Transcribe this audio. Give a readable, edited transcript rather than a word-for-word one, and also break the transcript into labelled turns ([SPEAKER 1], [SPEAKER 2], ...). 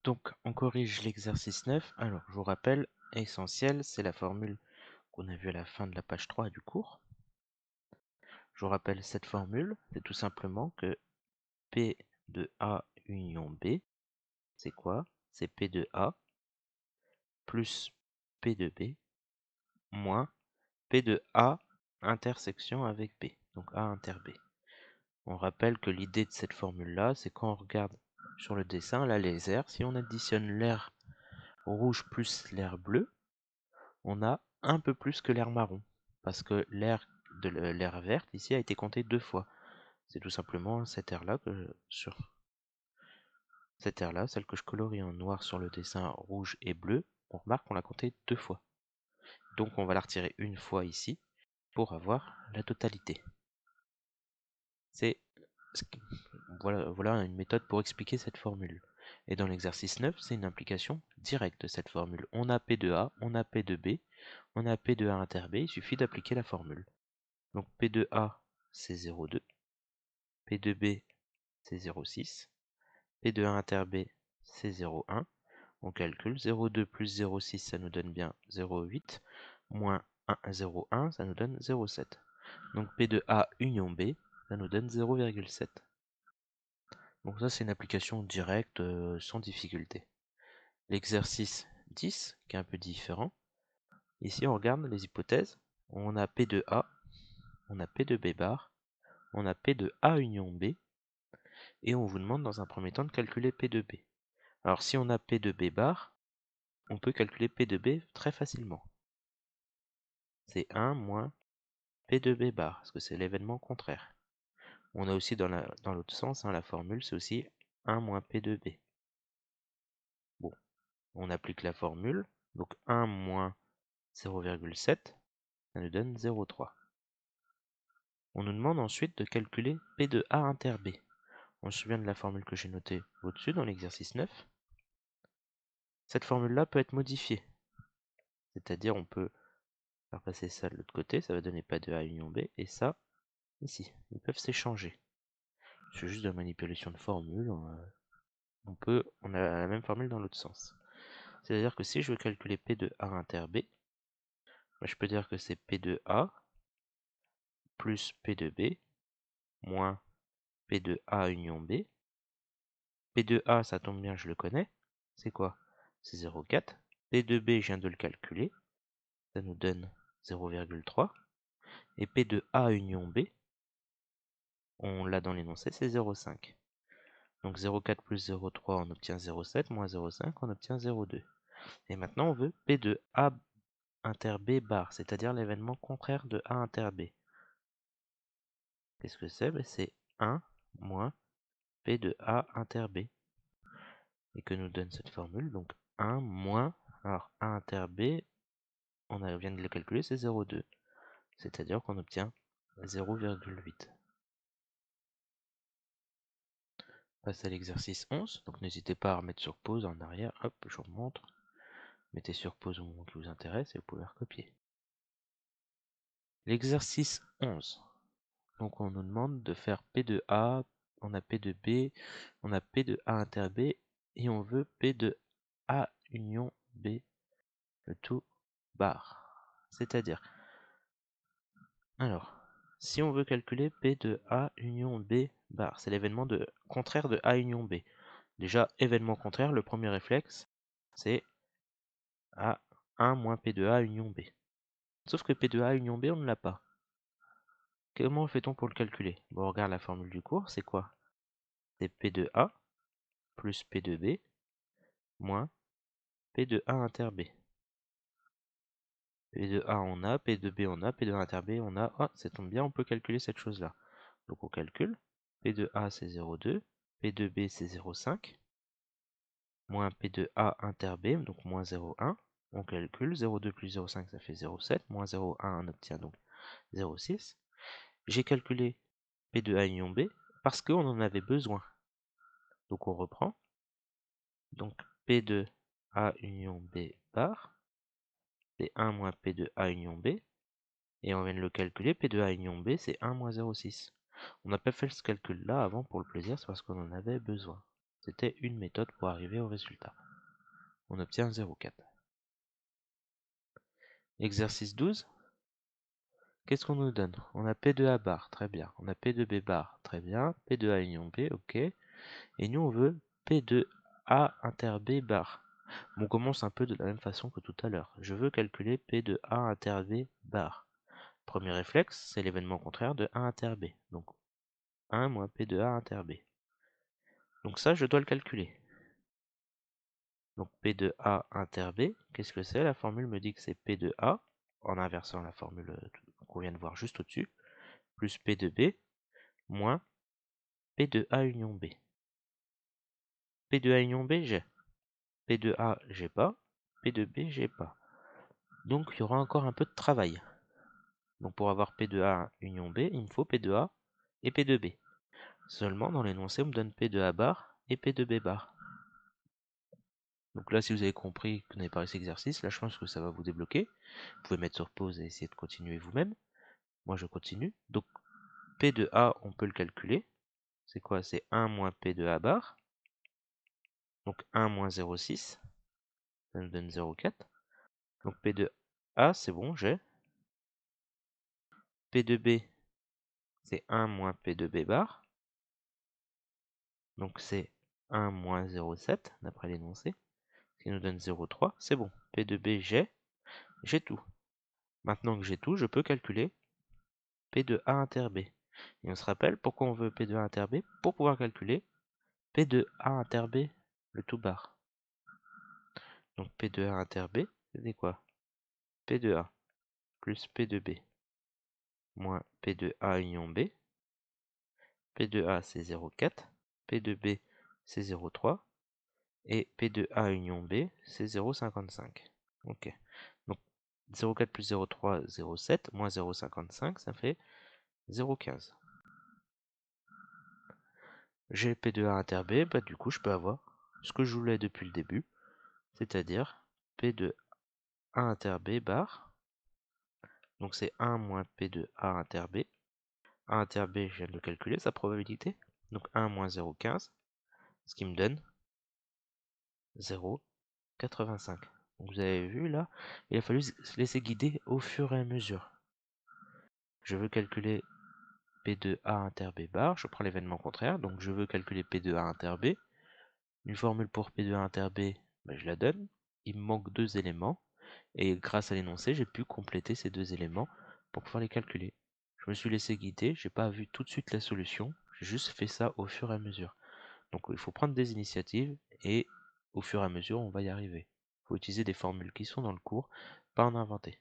[SPEAKER 1] Donc, on corrige l'exercice 9. Alors, je vous rappelle, essentiel, c'est la formule qu'on a vue à la fin de la page 3 du cours. Je vous rappelle cette formule, c'est tout simplement que P de A union B, c'est quoi? C'est P de A plus P de B moins P de A intersection avec B, donc A inter B. On rappelle que l'idée de cette formule-là, c'est quand on regarde sur le dessin, là, les airs, si on additionne l'air rouge plus l'air bleu, on a un peu plus que l'air marron, parce que l'air vert ici a été compté 2 fois. C'est tout simplement cette aire-là cette aire-là, celle que je colorie en noir sur le dessin rouge et bleu, on remarque qu'on l'a compté 2 fois. Donc on va la retirer une fois ici pour avoir la totalité. Voilà une méthode pour expliquer cette formule. Et dans l'exercice 9, c'est une implication directe de cette formule. On a P de A, on a P de B, on a P de A inter B, il suffit d'appliquer la formule. Donc P de A, c'est 0,2, P de B, c'est 0,6, P de A inter B, c'est 0,1. On calcule 0,2 plus 0,6, ça nous donne bien 0,8, moins 0,1, ça nous donne 0,7. Donc P de A union B, ça nous donne 0,7. Donc ça, c'est une application directe, sans difficulté. L'exercice 10, qui est un peu différent. Ici, on regarde les hypothèses. On a P de A, on a P de B bar, on a P de A union B, et on vous demande dans un premier temps de calculer P de B. Alors si on a P de B bar, on peut calculer P de B très facilement. C'est 1 moins P de B bar, parce que c'est l'événement contraire. On a aussi dans l'autre sens, la formule, c'est aussi 1 moins P de B. Bon, on applique la formule, donc 1 moins 0,7, ça nous donne 0,3. On nous demande ensuite de calculer P de A inter B. On se souvient de la formule que j'ai notée au-dessus dans l'exercice 9. Cette formule-là peut être modifiée. C'est-à-dire on peut faire passer ça de l'autre côté, ça va donner P de A union B, et ça, ici. Ils peuvent s'échanger. C'est juste de la manipulation de formule. On a la même formule dans l'autre sens. C'est-à-dire que si je veux calculer P de A inter B, je peux dire que c'est P de A plus P de B moins P de A union B. P de A, ça tombe bien, je le connais. C'est quoi? C'est 0,4. P de B, je viens de le calculer. Ça nous donne 0,3. Et P de A union B, on l'a dans l'énoncé, c'est 0,5. Donc 0,4 plus 0,3, on obtient 0,7, moins 0,5, on obtient 0,2. Et maintenant, on veut P de A inter B bar, c'est-à-dire l'événement contraire de A inter B. Qu'est-ce que c'est? C'est 1 moins P de A inter B. Et que nous donne cette formule? Donc 1 moins, alors A inter B, vient de le calculer, c'est 0,2. C'est-à-dire qu'on obtient 0,8. Passe à l'exercice 11, donc n'hésitez pas à remettre sur pause en arrière, hop, je vous remontre. Mettez sur pause au moment qui vous intéresse et vous pouvez recopier. L'exercice 11. Donc on nous demande de faire P de A, on a P de B, on a P de A inter B, et on veut P de A union B, le tout bar. C'est-à-dire, alors, si on veut calculer P de A union B bar, c'est l'événement contraire de A union B. Déjà, événement contraire, le premier réflexe, c'est A1 moins P de A union B. Sauf que P de A union B, on ne l'a pas. Comment fait-on pour le calculer? Bon, on regarde la formule du cours, c'est quoi? C'est P de A plus P de B moins P de A inter B. P de A on a, P de B on a, P de A inter B on a. Ah, ça tombe bien, on peut calculer cette chose-là. Donc on calcule. P de A c'est 0,2, P de B c'est 0,5, moins P de A inter B, donc moins 0,1. On calcule, 0,2 plus 0,5 ça fait 0,7, moins 0,1 on obtient donc 0,6. J'ai calculé P de A union B parce qu'on en avait besoin. Donc on reprend. Donc P de A union B bar, c'est 1 moins P de A union B. Et on vient de le calculer, P de A union B, c'est 1 moins 0,6. On n'a pas fait ce calcul-là avant pour le plaisir, c'est parce qu'on en avait besoin. C'était une méthode pour arriver au résultat. On obtient 0,4. Exercice 12. Qu'est-ce qu'on nous donne? On a P de A bar, très bien. On a P de B bar, très bien. P de A union B, ok. Et nous, on veut P de A inter B bar. Bon, on commence un peu de la même façon que tout à l'heure. Je veux calculer P de A inter B bar. Premier réflexe, c'est l'événement contraire de A inter B. Donc 1 moins P de A inter B. Donc ça, je dois le calculer. Donc P de A inter B, qu'est-ce que c'est? La formule me dit que c'est P de A, en inversant la formule qu'on vient de voir juste au-dessus, plus P de B, moins P de A union B. P de A union B, j'ai. P de A, j'ai pas. P de B, j'ai pas. Donc il y aura encore un peu de travail. Donc pour avoir P de A union B, il me faut P de A et P de B. Seulement dans l'énoncé, on me donne P de A bar et P de B bar. Donc là, si vous avez compris que vous n'avez pas réussi l'exercice, là je pense que ça va vous débloquer. Vous pouvez mettre sur pause et essayer de continuer vous-même. Moi je continue. Donc P de A, on peut le calculer. C'est quoi? C'est 1 moins P de A bar. Donc 1 moins 0,6. Ça nous donne 0,4. Donc P de A, c'est bon, j'ai. P de B, c'est 1 moins P de B bar. Donc c'est 1 moins 0,7 d'après l'énoncé. Ce qui nous donne 0,3. C'est bon. P de B, j'ai tout. Maintenant que j'ai tout, je peux calculer P de A inter B. Et on se rappelle pourquoi on veut P de A inter B? Pour pouvoir calculer P de A inter B, le tout bar. Donc P de A inter B, c'est quoi? P de A plus P de B moins P de A union B. P de A c'est 0,4, P de B c'est 0,3 et P de A union B c'est 0,55. Ok. Donc 0,4 plus 0,3, 0,7 moins 0,55, ça fait 0,15. J'ai P de A inter B, bah du coup je peux avoir ce que je voulais depuis le début, c'est-à-dire P de A inter B bar. Donc c'est 1 moins P de A inter B. A inter B, je viens de le calculer, sa probabilité. Donc 1 moins 0,15, ce qui me donne 0,85. Donc vous avez vu là, il a fallu se laisser guider au fur et à mesure. Je veux calculer P de A inter B bar, je prends l'événement contraire, donc je veux calculer P de A inter B. Une formule pour P de A inter B, ben je la donne. Il me manque deux éléments, et grâce à l'énoncé, j'ai pu compléter ces deux éléments pour pouvoir les calculer. Je me suis laissé guider, j'ai pas vu tout de suite la solution, j'ai juste fait ça au fur et à mesure. Donc il faut prendre des initiatives, et au fur et à mesure, on va y arriver. Il faut utiliser des formules qui sont dans le cours, pas en inventer.